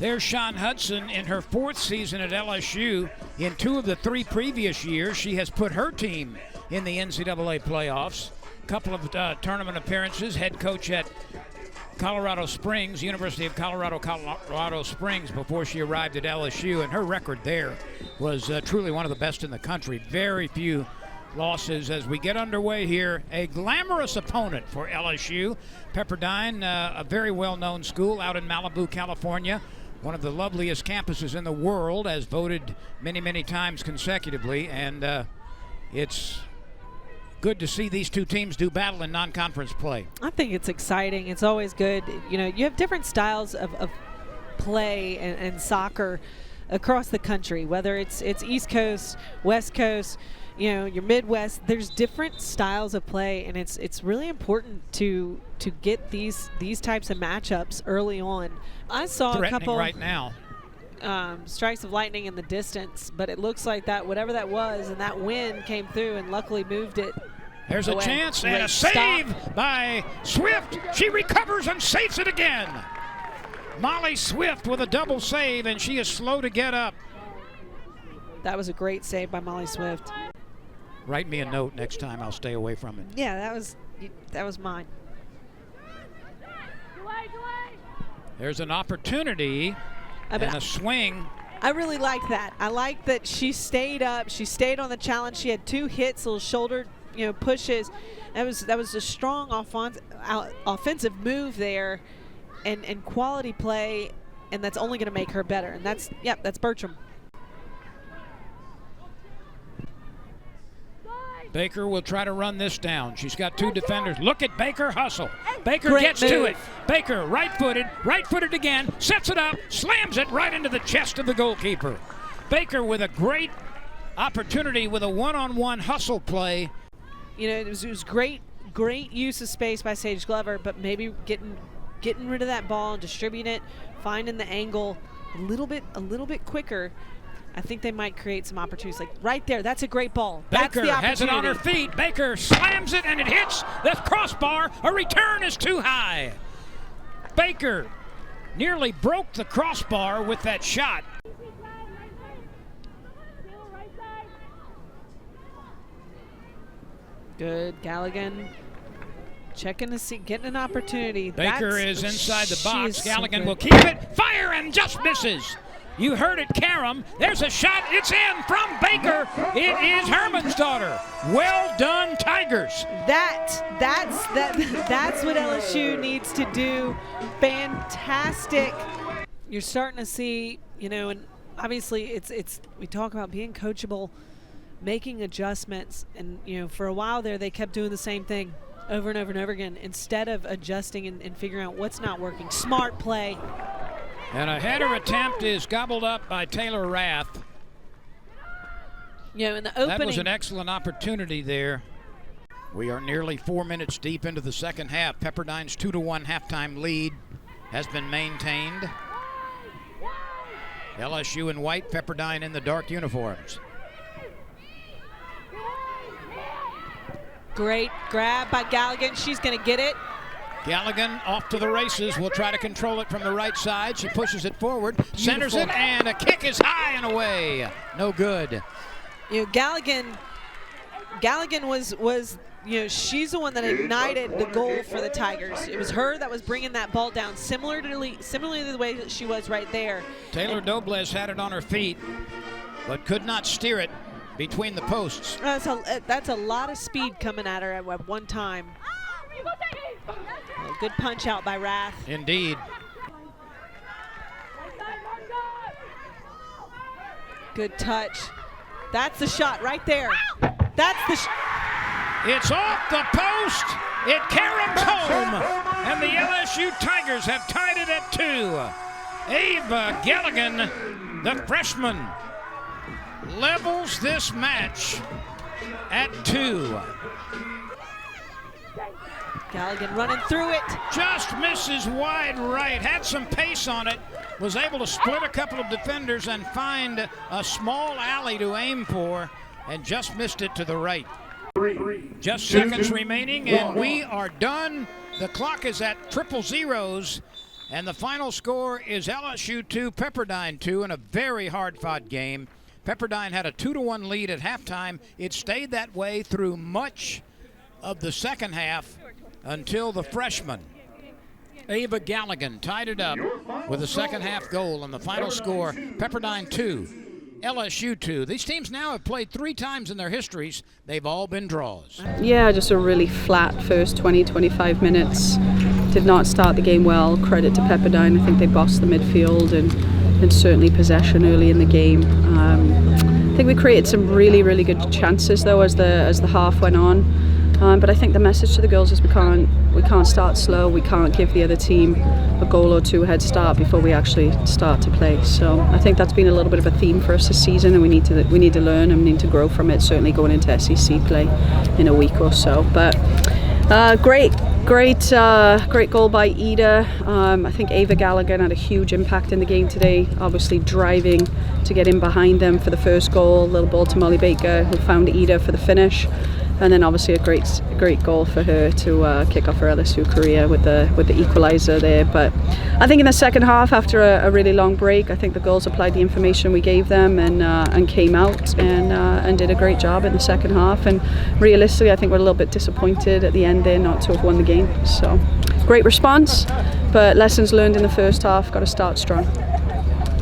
There's Shawn Hudson in her 4th season at LSU. In 2 of the 3 previous years, she has put her team in the NCAA playoffs. A couple of tournament appearances, head coach at Colorado Springs, University of Colorado Springs, before she arrived at LSU, and her record there was truly one of the best in the country. Very few losses as we get underway here. A glamorous opponent for LSU. Pepperdine, a very well-known school out in Malibu, California. One of the loveliest campuses in the world, as voted many, many times consecutively. And it's good to see these two teams do battle in non-conference play. I think it's exciting. It's always good. You know, you have different styles of play and soccer across the country, whether it's East Coast, West Coast, you know, your Midwest. There's different styles of play, and it's really important to get these types of matchups early on. I saw a couple right now strikes of lightning in the distance, but it looks like that whatever that was, and that wind came through and luckily moved it. There's a chance and a save by Swift. She recovers and saves it again. Molly Swift with a double save, and she is slow to get up. That was a great save by Molly Swift. Write me a note next time. I'll stay away from it. Yeah, that was mine. There's an opportunity and a swing. I really like that. I like that she stayed up. She stayed on the challenge. She had 2 hits, little shoulder, pushes. That was a strong offensive move there, and quality play, and that's only going to make her better. And that's Bertram. Baker will try to run this down. She's got 2 defenders. Look at Baker hustle. Baker gets to it. Baker right-footed again, sets it up, slams it right into the chest of the goalkeeper. Baker with a great opportunity with a one-on-one hustle play. You know, it was great use of space by Sage Glover, but maybe getting rid of that ball and distributing it, finding the angle a little bit quicker. I think they might create some opportunities. Like right there, that's a great ball. Baker has it on her feet. Baker slams it, and it hits the crossbar. A return is too high. Baker nearly broke the crossbar with that shot. Good, Galligan. Checking to see, getting an opportunity. Baker is inside the box. Galligan will keep it. Fire and just misses. You heard it, Karam. There's a shot. It's in from Baker. It is Herman's daughter. Well done, Tigers. That's what LSU needs to do. Fantastic. You're starting to see, and obviously it's we talk about being coachable, making adjustments, and for a while there they kept doing the same thing over and over and over again instead of adjusting and figuring out what's not working. Smart play. And a header attempt is gobbled up by Taylor Rath. In the opening. That was an excellent opportunity there. We are nearly 4 minutes deep into the second half. Pepperdine's 2-1 halftime lead has been maintained. LSU in white, Pepperdine in the dark uniforms. Great grab by Galligan. She's going to get it. Galligan off to the races. Will try to control it from the right side. She pushes it forward, centers it, and a kick is high and away. No good. Galligan was she's the one that ignited the goal for the Tigers. It was her that was bringing that ball down, similarly to the way that she was right there. Taylor Dobles had it on her feet, but could not steer it between the posts. That's a lot of speed coming at her at one time. A good punch out by Rath. Indeed. Good touch. That's the shot right there. That's the It's off the post. It caroms home. And the LSU Tigers have tied it at 2. Ava Galligan, the freshman, levels this match at 2. Galligan running through it. Just misses wide right. Had some pace on it. Was able to split a couple of defenders and find a small alley to aim for, and just missed it to the right. Just seconds remaining, and we are done. The clock is at 000, And the final score is LSU 2, Pepperdine 2 in a very hard-fought game. Pepperdine had a 2-1 lead at halftime. It stayed that way through much of the second half until the freshman, Ava Galligan, tied it up with a second half goal. And the final score, Pepperdine 2, LSU 2. These teams now have played 3 times in their histories. They've all been draws. Yeah, just a really flat first 20-25 minutes. Did not start the game well. Credit to Pepperdine. I think they bossed the midfield and certainly possession early in the game. I think we created some really, really good chances though as the half went on. But I think the message to the girls is we can't start slow. We can't give the other team a goal or two head start before we actually start to play. So I think that's been a little bit of a theme for us this season, and we need to learn and need to grow from it. Certainly going into SEC play in a week or so. But great goal by Ida. I think Ava Galligan had a huge impact in the game today, obviously driving to get in behind them for the first goal. Little ball to Molly Baker, who found Ida for the finish. And then obviously a great goal for her to kick off her LSU career with the equalizer there. But I think in the second half, after a really long break, I think the girls applied the information we gave them and came out and did a great job in the second half. And realistically, I think we're a little bit disappointed at the end there not to have won the game. So great response, but lessons learned in the first half. Got to start strong.